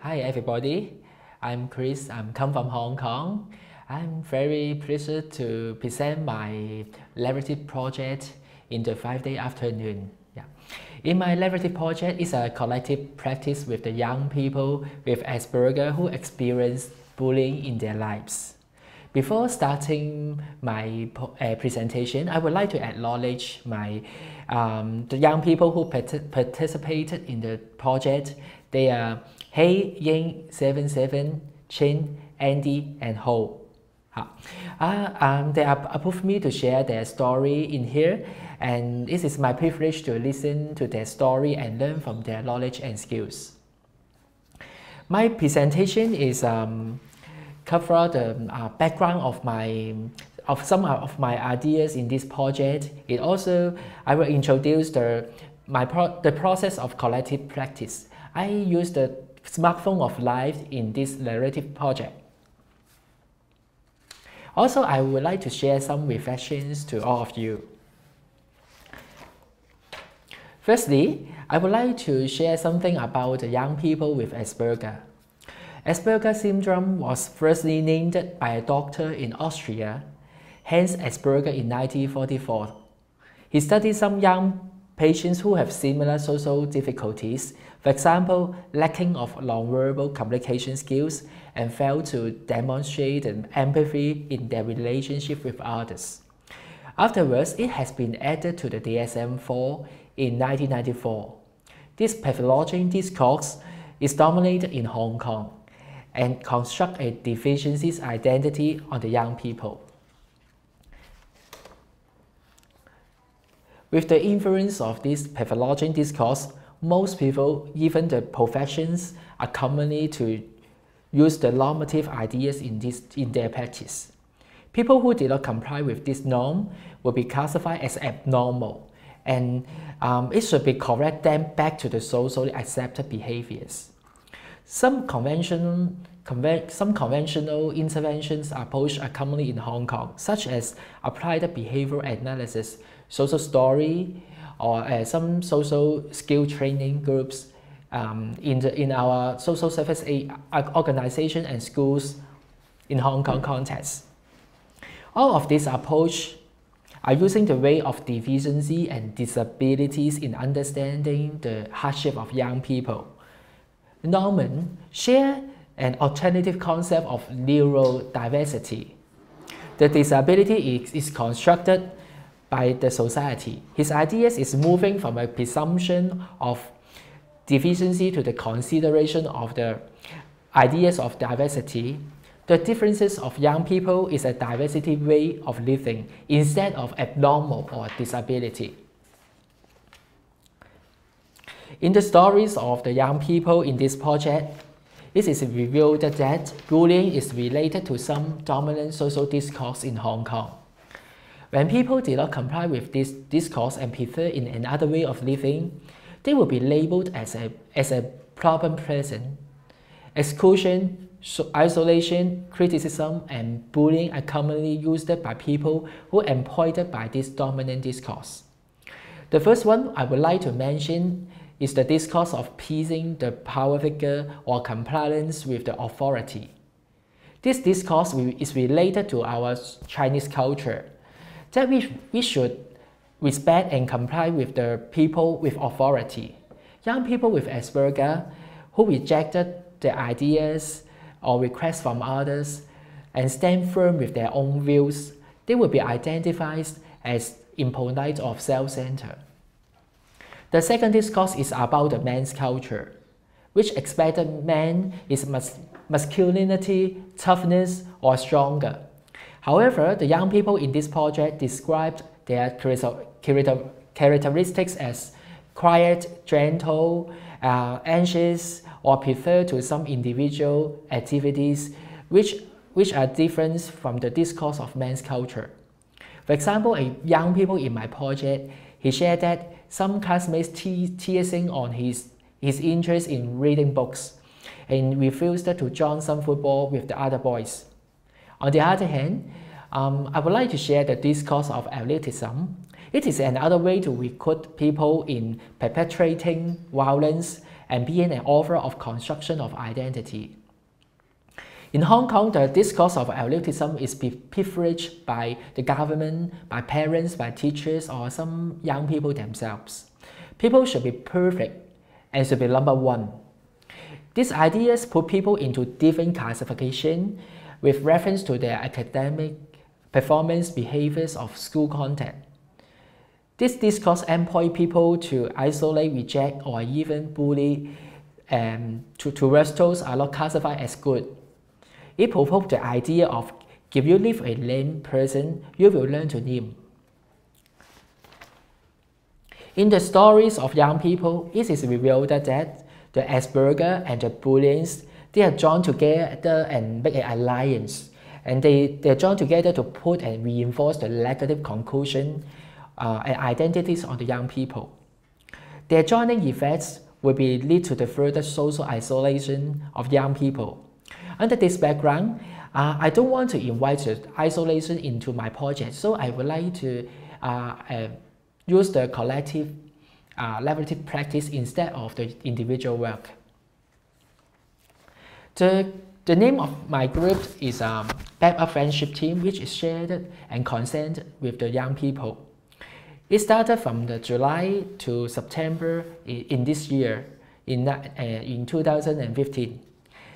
Hi everybody, I'm Chris. I'm come from Hong Kong. I'm very pleased to present my narrative project in the 5-day afternoon. In my narrative project, it's a collective practice with the young people with Asperger who experience bullying in their lives. Before starting my presentation, I would like to acknowledge the young people who participated in the project. They are Hey, Ying, 77, Chin, Andy, and Ho. They approved me to share their story in here, and it is my privilege to listen to their story and learn from their knowledge and skills. My presentation is cover the background of some of my ideas in this project. I will introduce the process of collective practice. I use the smartphone of life in this narrative project. Also, I would like to share some reflections to all of you. Firstly, I would like to share something about the young people with Asperger. Asperger syndrome was firstly named by a doctor in Austria, hence Asperger in 1944. He studied some young patients who have similar social difficulties, for example, lacking of nonverbal communication skills and fail to demonstrate empathy in their relationship with others. Afterwards, it has been added to the DSM-4 in 1994. This pathological discourse is dominated in Hong Kong and constructs a deficiency identity on the young people. With the influence of this pathological discourse, most people, even the professions, are commonly to use the normative ideas in their practice. People who did not comply with this norm will be classified as abnormal, and it should be correct them back to the socially accepted behaviors. Some conventional interventions approach are commonly in Hong Kong, such as applied behavioral analysis, social story, or some social skill training groups in our social service organization and schools in Hong Kong context. All of these approaches are using the way of deficiency and disabilities in understanding the hardship of young people. Norman shared an alternative concept of neurodiversity. The disability is constructed by the society. His ideas is moving from a presumption of deficiency to the consideration of the ideas of diversity. The differences of young people is a diversity way of living instead of abnormal or disability. In the stories of the young people in this project, it is revealed that bullying is related to some dominant social discourse in Hong Kong. When people did not comply with this discourse and prefer in another way of living, they will be labeled as a problem person. Exclusion, isolation, criticism, and bullying are commonly used by people who are employed by this dominant discourse. The first one I would like to mention is the discourse of pleasing the power figure or compliance with the authority. This discourse is related to our Chinese culture, that we should respect and comply with the people with authority. Young people with Asperger who rejected the ideas or requests from others and stand firm with their own views, they will be identified as impolite or self-centered. The second discourse is about the man's culture, which expected man is masculinity, toughness, or stronger. However, the young people in this project described their characteristics as quiet, gentle, anxious, or prefer to some individual activities which are different from the discourse of man's culture. For example, a young people in my project, he shared that some classmates teasing on his interest in reading books and refused to join some football with the other boys. On the other hand, I would like to share the discourse of elitism. It is another way to recruit people in perpetrating violence and being an author of construction of identity. In Hong Kong, the discourse of elitism is privileged by the government, by parents, by teachers, or some young people themselves. People should be perfect and should be number one. These ideas put people into different classifications with reference to their academic performance, behaviors of school content. This discourse employs people to isolate, reject, or even bully towards those are not classified as good. It provokes the idea of if you leave a lame person, you will learn to name. In the stories of young people, it is revealed that the Asperger and the bullies, they are joined together and make an alliance. And they're joined together to put and reinforce the negative conclusion and identities on the young people. Their joining effects will lead to the further social isolation of young people. Under this background, I don't want to invite the isolation into my project, so I would like to use the collective collaborative practice instead of the individual work. The name of my group is Backup Friendship Team, which is shared and concerned with the young people. It started from the July to September in this year, in 2015.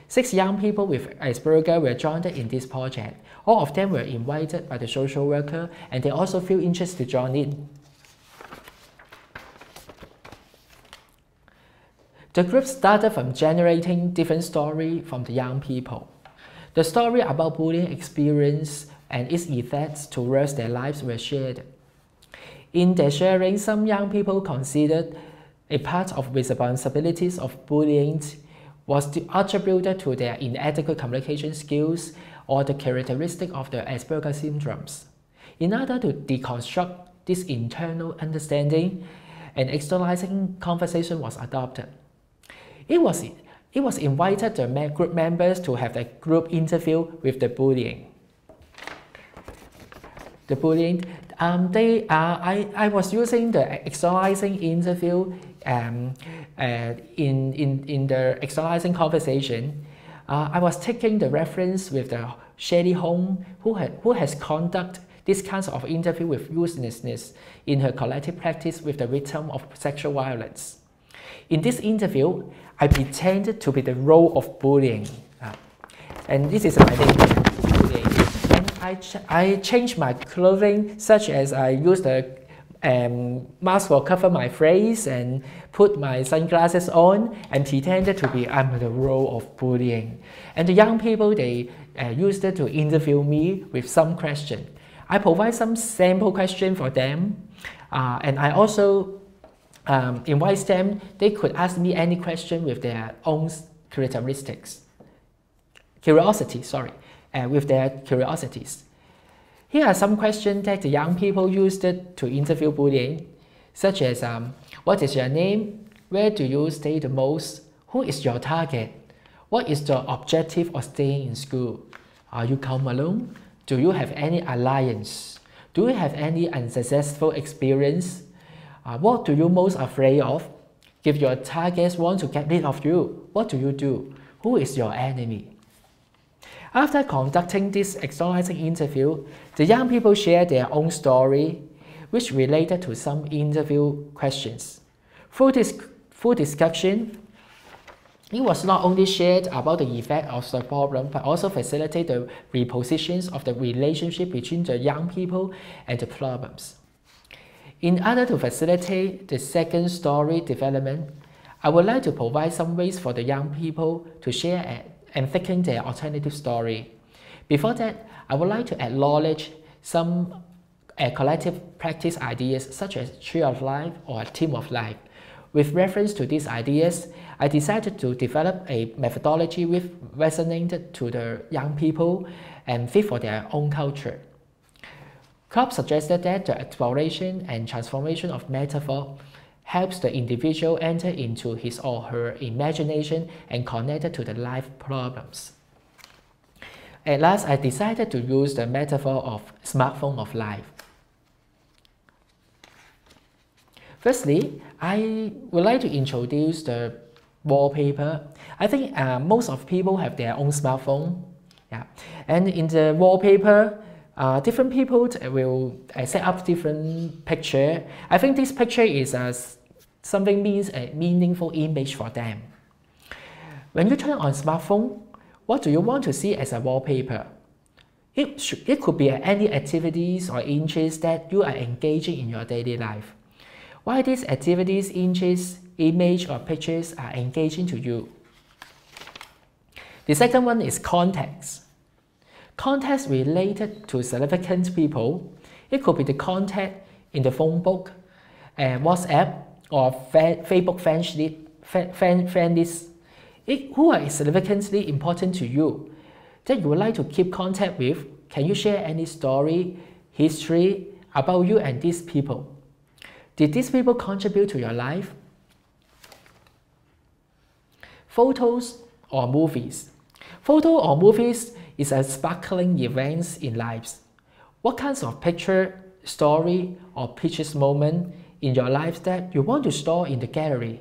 6 young people with Asperger were joined in this project. All of them were invited by the social worker, and they also feel interested to join in. The group started from generating different stories from the young people. The story about bullying experience and its effects towards their lives were shared. In their sharing, some young people considered a part of responsibilities of bullying was attributed to their inadequate communication skills or the characteristic of the Asperger syndromes. In order to deconstruct this internal understanding, an externalizing conversation was adopted. It was invited the group members to have a group interview with the bullying. I was using the externalizing interview in the externalizing conversation. I was taking the reference with the Shelley Hong, who has conducted this kind of interview with uselessness in her collective practice with the victim of sexual violence. In this interview, I pretended to be the role of bullying. And this is my name, bullying. And I changed my clothing, such as I used the mask for cover my face and put my sunglasses on and pretended to be I'm the role of bullying. And the young people, they used it to interview me with some question. I provide some sample question for them, and I also invite them, they could ask me any question with their own characteristics. With their curiosities. Here are some questions that the young people used to interview bullying, such as what is your name? Where do you stay the most? Who is your target? What is the objective of staying in school? Are you come alone? Do you have any alliance? Do you have any unsuccessful experience? What do you most afraid of? If your targets want to get rid of you, what do you do? Who is your enemy? After conducting this externalizing interview, the young people shared their own story, which related to some interview questions. Through discussion, it was not only shared about the effect of the problem, but also facilitate the repositions of the relationship between the young people and the problems. In order to facilitate the second story development, I would like to provide some ways for the young people to share and thinking their alternative story. Before that, I would like to acknowledge some collective practice ideas such as tree of life or team of life. With reference to these ideas, I decided to develop a methodology which resonated to the young people and fit for their own culture. Cobb suggested that the exploration and transformation of metaphor helps the individual enter into his or her imagination and connect to the life problems. At last, I decided to use the metaphor of smartphone of life. Firstly, I would like to introduce the wallpaper. I think most of people have their own smartphone. Yeah, and in the wallpaper, different people will set up different picture. I think this picture is something means a meaningful image for them. When you turn on smartphone, what do you want to see as a wallpaper? It could be any activities or interests that you are engaging in your daily life. Why these activities, interests, image or pictures are engaging to you? The second one is context. Context related to significant people. It could be the contact in the phone book, WhatsApp or Facebook fan list. Who are significantly important to you that you would like to keep contact with? Can you share any story, history about you and these people? Did these people contribute to your life? Photos or movies. Photo or movies is a sparkling events in lives. What kinds of picture, story or pictures moment in your life that you want to store in the gallery?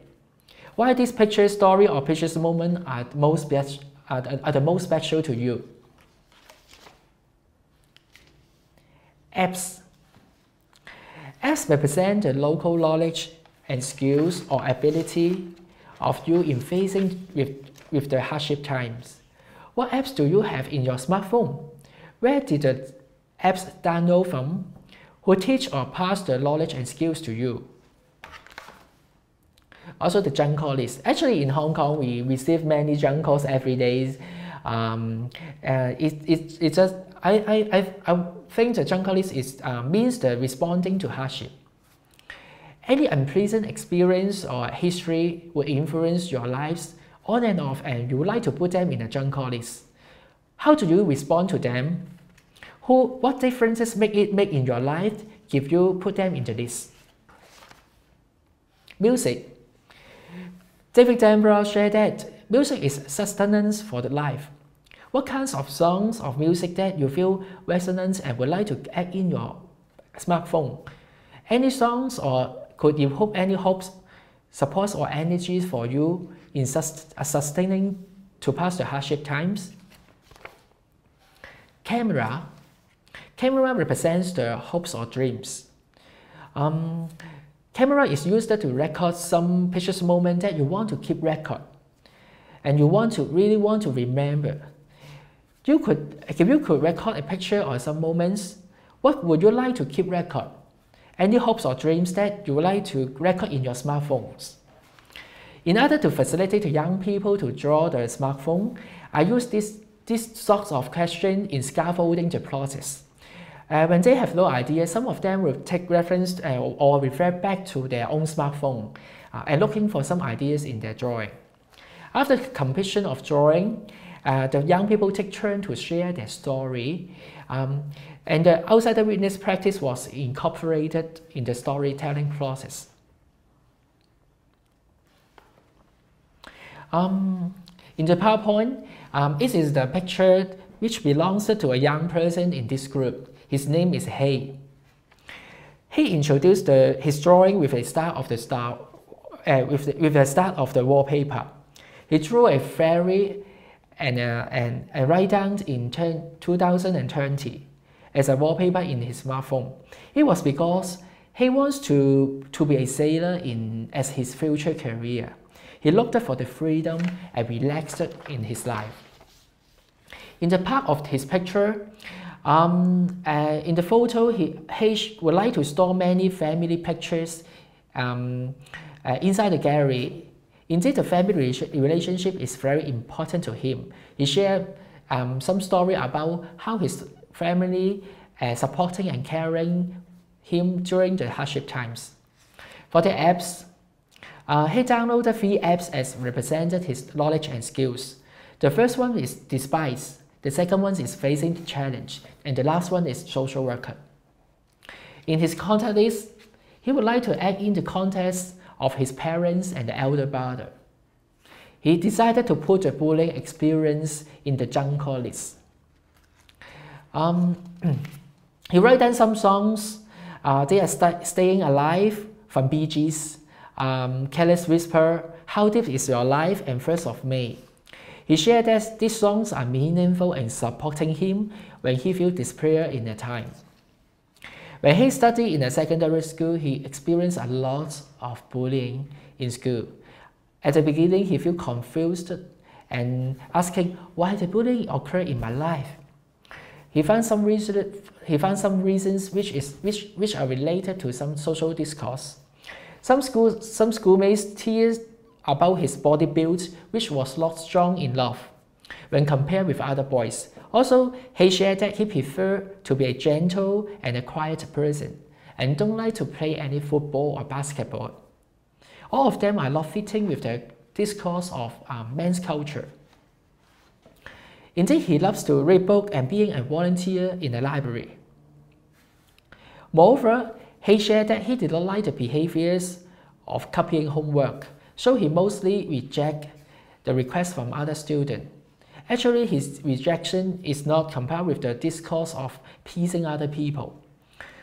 Why these picture, story or pictures moment are the most special to you? Apps. Apps represent the local knowledge and skills or ability of you in facing with the hardship times. What apps do you have in your smartphone? Where did the apps download from? Who teach or pass the knowledge and skills to you? Also the junk call list. Actually in Hong Kong we receive many junk calls every day. It's just I think the junk call list is means the responding to hardship. Any unpleasant experience or history will influence your lives on and off, and you would like to put them in a junk call list. How do you respond to them? What differences make in your life if you put them in the list? Music. David Denbrough shared that music is sustenance for the life. What kinds of songs of music that you feel resonant and would like to add in your smartphone? Any songs or could evoke any hopes, supports or energies for you in sustaining to pass the hardship times? Camera. Camera represents the hopes or dreams. Camera is used to record some precious moment that you want to keep record, and you really want to remember. If you could record a picture or some moments, what would you like to keep record? Any hopes or dreams that you would like to record in your smartphones? In order to facilitate the young people to draw the smartphone, I use this sorts of question in scaffolding the process. When they have no idea, some of them will take reference or refer back to their own smartphone and looking for some ideas in their drawing. After completion of drawing, the young people take turn to share their story, and the outsider witness practice was incorporated in the storytelling process. In the PowerPoint, this is the picture which belongs to a young person in this group. His name is He. He introduced his drawing with a start of the wallpaper. He drew a fairy and write down in 2020 as a wallpaper in his smartphone. It was because he wants to be a sailor as his future career. He looked for the freedom and relaxed in his life. In the part of his picture, in the photo, he would like to store many family pictures inside the gallery. Indeed, the family relationship is very important to him. He shared some story about how his family supporting and caring him during the hardship times. For the apps, he downloaded 3 apps as represented his knowledge and skills. The first one is Despise, the second one is Facing the Challenge, and the last one is Social Worker. In his contact list, he would like to add in the contacts of his parents and the elder brother. He decided to put the bullying experience in the junk call list. He wrote down some songs. They are Staying Alive from Bee Gees, Careless Whisper How Deep Is Your Life and 1st of May. He shared that these songs are meaningful and supporting him when he feels despair in a time. When he studied in a secondary school, he experienced a lot of bullying in school. At the beginning, he felt confused and asking why the bullying occurred in my life. He found some reasons which are related to some social discourse. Some schoolmates teased about his body build, which was not strong enough when compared with other boys. Also, he shared that he preferred to be a gentle and a quiet person and don't like to play any football or basketball. All of them are not fitting with the discourse of men's culture. Indeed, he loves to read books and being a volunteer in a library. Moreover, he shared that he did not like the behaviors of copying homework, so he mostly rejected the request from other students. Actually, his rejection is not compared with the discourse of pleasing other people,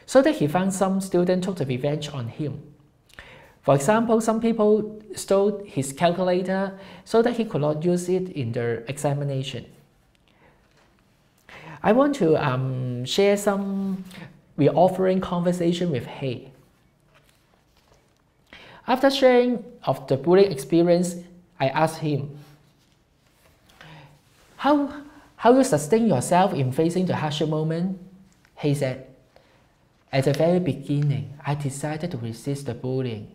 so that he found some students took the revenge on him. For example, some people stole his calculator so that he could not use it in the examination. I want to share some reoffering conversation with Hay. After sharing of the bullying experience, I asked him, how you sustain yourself in facing the hardship moment? He said, at the very beginning, I decided to resist the bullying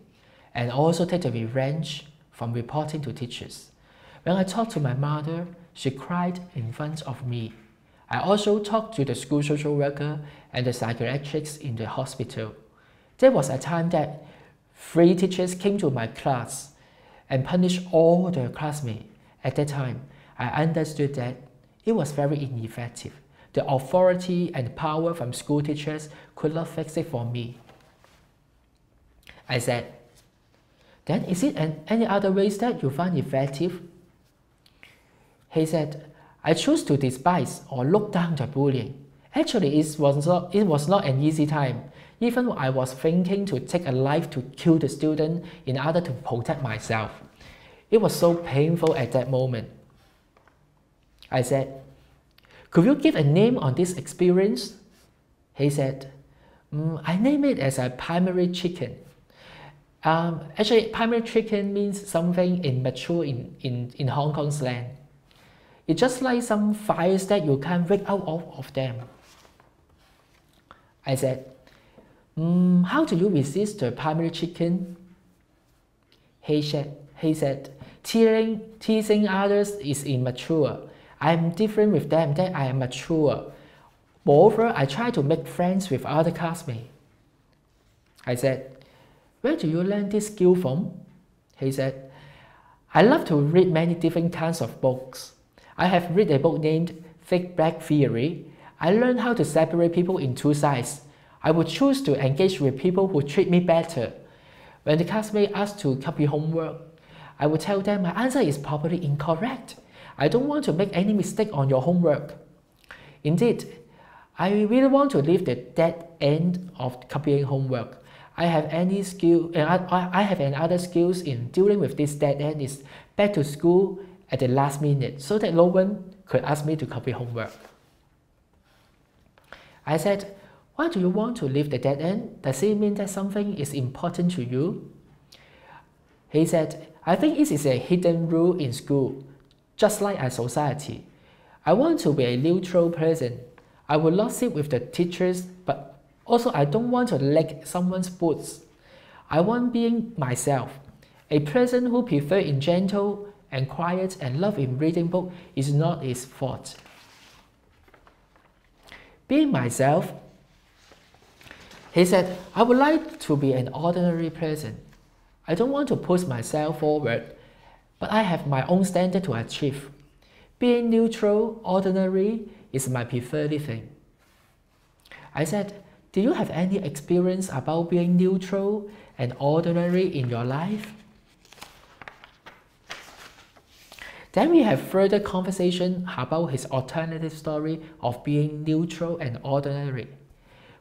and also take the revenge from reporting to teachers. When I talked to my mother, she cried in front of me. I also talked to the school social worker and the psychiatrists in the hospital. There was a time that 3 teachers came to my class and punished all the classmates. At that time, I understood that it was very ineffective. The authority and power from school teachers could not fix it for me. I said, then is it any other ways that you find effective? He said, I choose to despise or look down the bullying. Actually, it was not an easy time. Even I was thinking to take a life to kill the student in order to protect myself. It was so painful at that moment. I said, could you give a name on this experience? He said, I name it as a primary chicken. Actually, primary chicken means something immature in Hong Kong slang. It's just like some fires that you can't break out of them. I said, how do you resist the primary chicken? He said, teasing others is immature. I am different with them that I am mature. Moreover, I try to make friends with other classmates. I said, where do you learn this skill from? He said, I love to read many different kinds of books. I have read a book named Thick Black Theory. I learned how to separate people in 2 sides. I would choose to engage with people who treat me better. When the classmate asks to copy homework, I would tell them my answer is probably incorrect. I don't want to make any mistake on your homework. Indeed, I really want to leave the dead end of copying homework. I have another skills in dealing with this dead end is back to school at the last minute so that no one could ask me to copy homework. I said, why do you want to leave the dead end? Does it mean that something is important to you? He said, I think it is a hidden rule in school, just like a society. I want to be a neutral person. I will not sit with the teachers, but also I don't want to lick someone's boots. I want being myself. A person who prefers in gentle and quiet and love in reading book is not his fault. Being myself, he said, I would like to be an ordinary person. I don't want to push myself forward, but I have my own standard to achieve. Being neutral, ordinary is my preferred thing. I said, do you have any experience about being neutral and ordinary in your life? Then we have further conversation about his alternative story of being neutral and ordinary.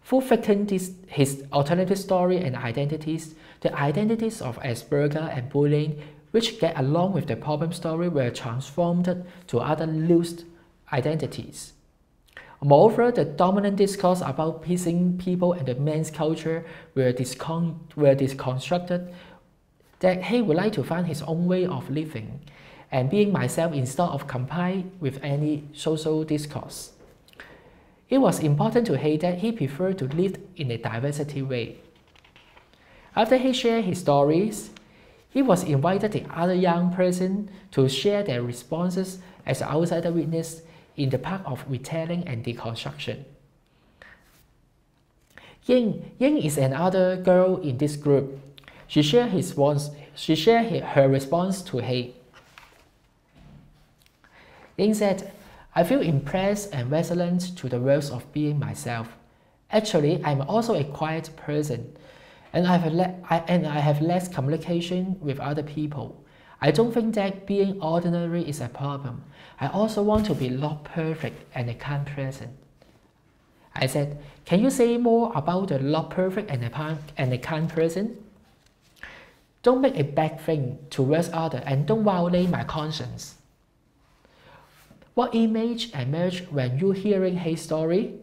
Through faking his alternative story and identities, the identities of Asperger and bullying which get along with the problem story were transformed to other loose identities. Moreover, the dominant discourse about pleasing people and the man's culture were deconstructed, that he would like to find his own way of living and being myself instead of complying with any social discourse. It was important to him that he preferred to live in a diversity way. After he shared his stories, he was invited the other young person to share their responses as an outsider witness in the part of retelling and deconstruction. Ying is another girl in this group. She shared her response to hate. Ying said, "I feel impressed and resilient to the words of being myself. Actually, I'm also a quiet person, and I have less communication with other people. I don't think that being ordinary is a problem. I also want to be not perfect and a kind person." I said, "Can you say more about the not perfect and a kind person? Don't make a bad thing towards others and don't violate my conscience." "What image emerged when you hearing his story?"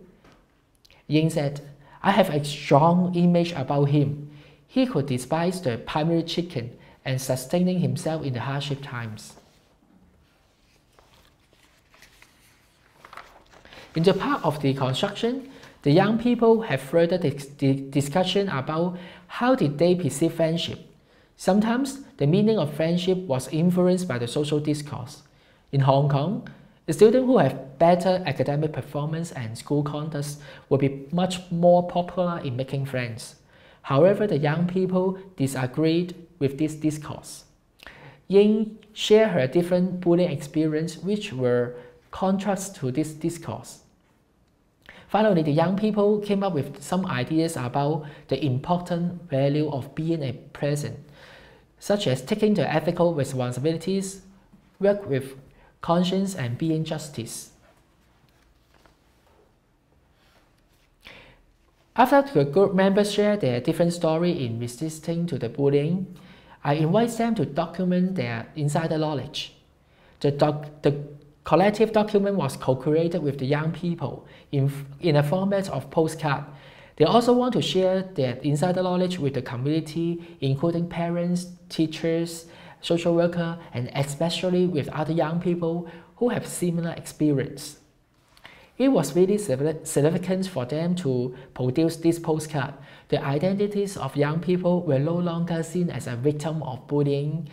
Ying said, "I have a strong image about him. He could despise the primary chicken and sustaining himself in the hardship times." In the part of deconstruction, the young people have further discussion about how did they perceive friendship. Sometimes the meaning of friendship was influenced by the social discourse. In Hong Kong, the students who have better academic performance and school conduct will be much more popular in making friends. However, the young people disagreed with this discourse. Ying shared her different bullying experience which were contrasts to this discourse. Finally, the young people came up with some ideas about the important value of being a present, such as taking the ethical responsibilities, work with conscience, and being justice. After the group members share their different story in resisting to the bullying, I invite them to document their insider knowledge. The collective document was co-created with the young people in a format of postcard. They also want to share their insider knowledge with the community, including parents, teachers, social workers, and especially with other young people who have similar experience. It was really significant for them to produce this postcard. The identities of young people were no longer seen as a victim of bullying,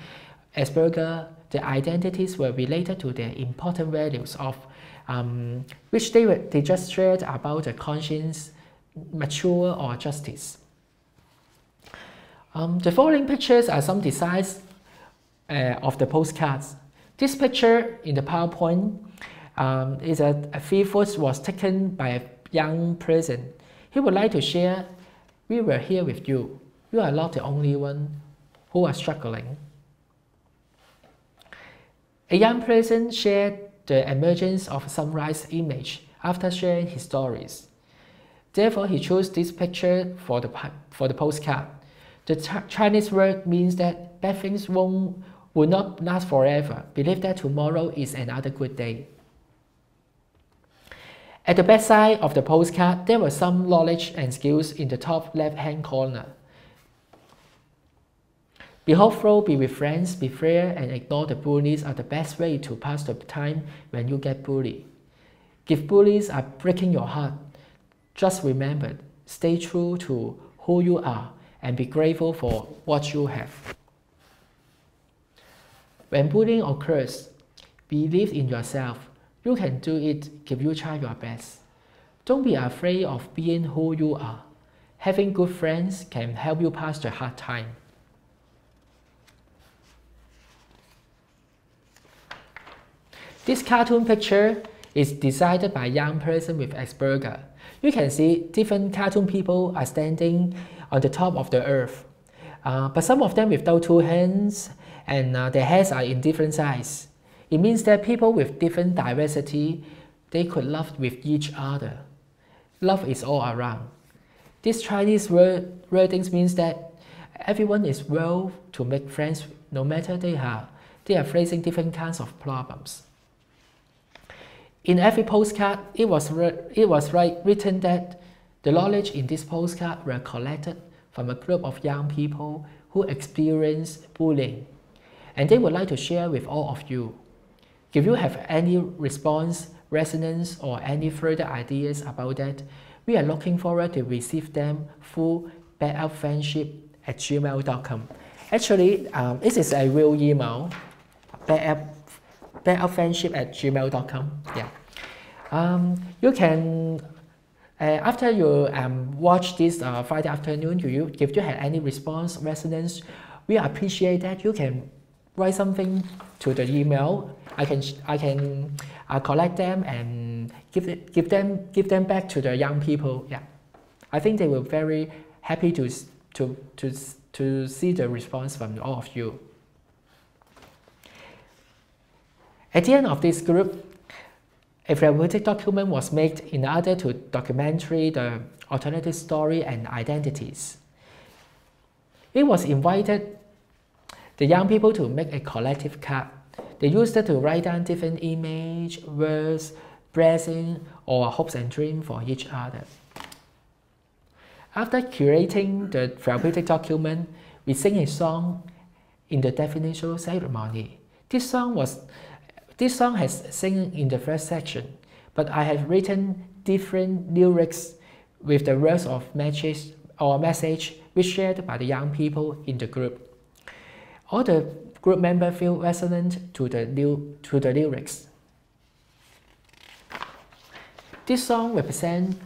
Asperger. The identities were related to their important values of which they just shared about the conscience, mature, or justice. The following pictures are some designs of the postcards. This picture in the PowerPoint is a 3 foot was taken by a young person. He would like to share, "We were here with you. You are not the only one who are struggling." A young person shared the emergence of sunrise image after sharing his stories. Therefore, he chose this picture for the postcard. The Chinese word means that bad things will not last forever. Believe that tomorrow is another good day. At the back side of the postcard, there were some knowledge and skills in the top left-hand corner. Be hopeful, be with friends, be fair, and ignore the bullies are the best way to pass the time when you get bullied. If bullies are breaking your heart, just remember, stay true to who you are and be grateful for what you have. When bullying occurs, believe in yourself. You can do it if you try your best. Don't be afraid of being who you are. Having good friends can help you pass the hard time. This cartoon picture is designed by a young person with Asperger. You can see different cartoon people are standing on the top of the earth. But some of them without 2 hands and their heads are in different sizes. It means that people with different diversity, they could love with each other. Love is all around. This Chinese wordings means that everyone is well to make friends no matter they are facing different kinds of problems. In every postcard, it was written that the knowledge in this postcard were collected from a group of young people who experience bullying, and they would like to share with all of you. If you have any response, resonance, or any further ideas about that, we are looking forward to receive them through backupfriendship@gmail.com. Actually, this is a real email, backupfriendship@gmail.com. Yeah. You can, after you watch this Friday afternoon, if you have any response, resonance, we appreciate that. You can write something to the email. I can collect them and give them back to the young people. Yeah, I think they will very happy to see the response from all of you. At the end of this group, a therapeutic document was made in order to document the alternative story and identities. It was invited the young people to make a collective card. They used it to write down different images, words, blessings, or hopes and dreams for each other. After curating the therapeutic document, we sing a song in the definition ceremony. This song has sung in the first section, but I have written different lyrics with the words of message which shared by the young people in the group. All the group members feel resonant to the lyrics. This song represents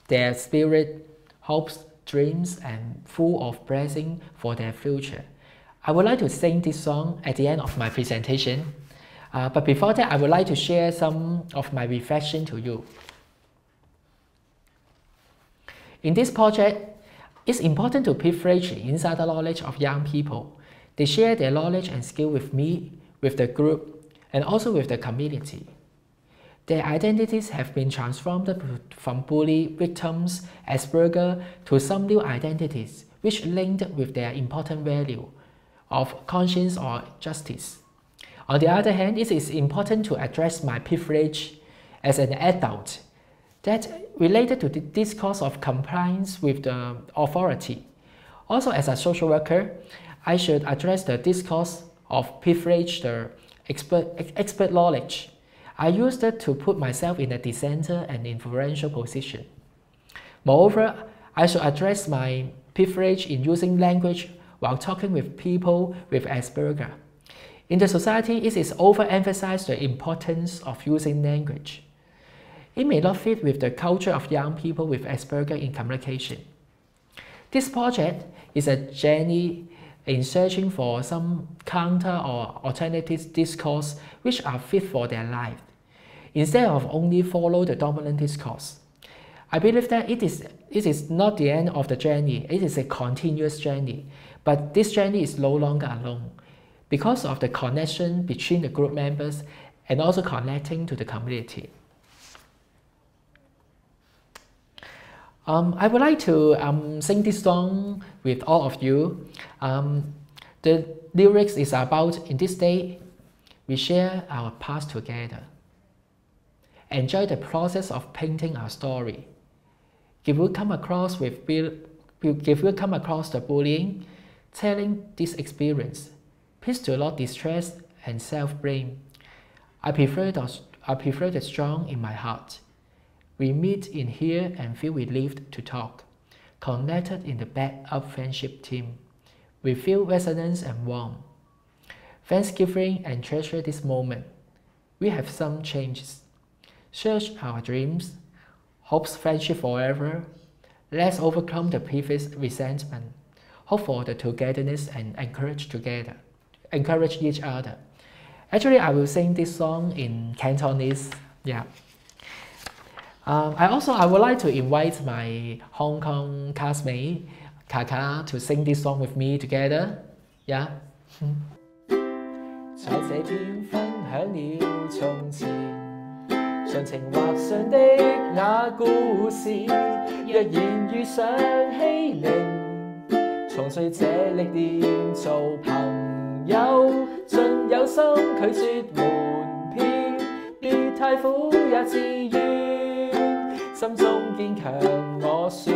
their spirit, hopes, dreams, and full of blessing for their future. I would like to sing this song at the end of my presentation. But before that, I would like to share some of my reflection to you. In this project, it's important to privilege the insider knowledge of young people. They share their knowledge and skill with me, with the group, and also with the community. Their identities have been transformed from bully victims, Asperger, to some new identities, which linked with their important value of conscience or justice. On the other hand, it is important to address my privilege as an adult that related to the discourse of compliance with the authority. Also, as a social worker, I should address the discourse of privilege, the expert knowledge. I used it to put myself in a dissenter and influential position. Moreover, I should address my privilege in using language while talking with people with Asperger. In the society, it is overemphasized the importance of using language. It may not fit with the culture of young people with Asperger in communication. This project is a journey in searching for some counter or alternative discourse which are fit for their life, instead of only follow the dominant discourse. I believe that it is not the end of the journey, it is a continuous journey, but this journey is no longer alone because of the connection between the group members and also connecting to the community. I would like to sing this song with all of you. The lyrics is about, in this day, we share our past together. Enjoy the process of painting our story. If you come across the bullying, telling this experience, please do not distress and self-blame. I prefer the strong in my heart. We meet in here and feel relieved to talk, connected in the backup friendship team. We feel resonance and warmth. Thanksgiving and treasure this moment. We have some changes. Search our dreams, hopes friendship forever. Let's overcome the previous resentment. Hope for the togetherness and encourage each other. Actually, I will sing this song in Cantonese. Yeah. I would like to invite my Hong Kong classmate Kaka to sing this song with me together. Yeah. 在這天分享了從前，常情畫上的那故事，若然遇上欺凌，重聚這歷練做朋有盡有心，拒說瞞騙，別太苦也自願，心中堅強我算，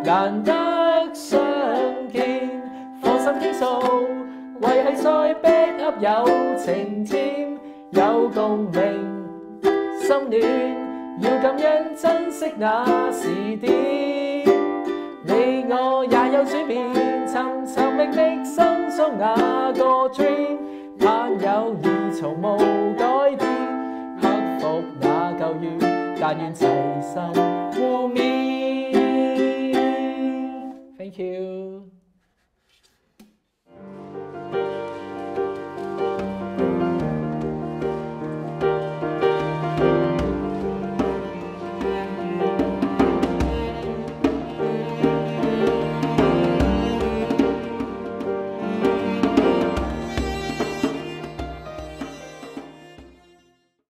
難得相見，放心傾訴，維繫再 back up 有情添，有共鳴心暖，要感恩珍惜那時點，你我也有轉變，尋覓覓心中那個 dream， 盼友誼從無改變，克服那舊怨，但願齊心互勉。Thank you。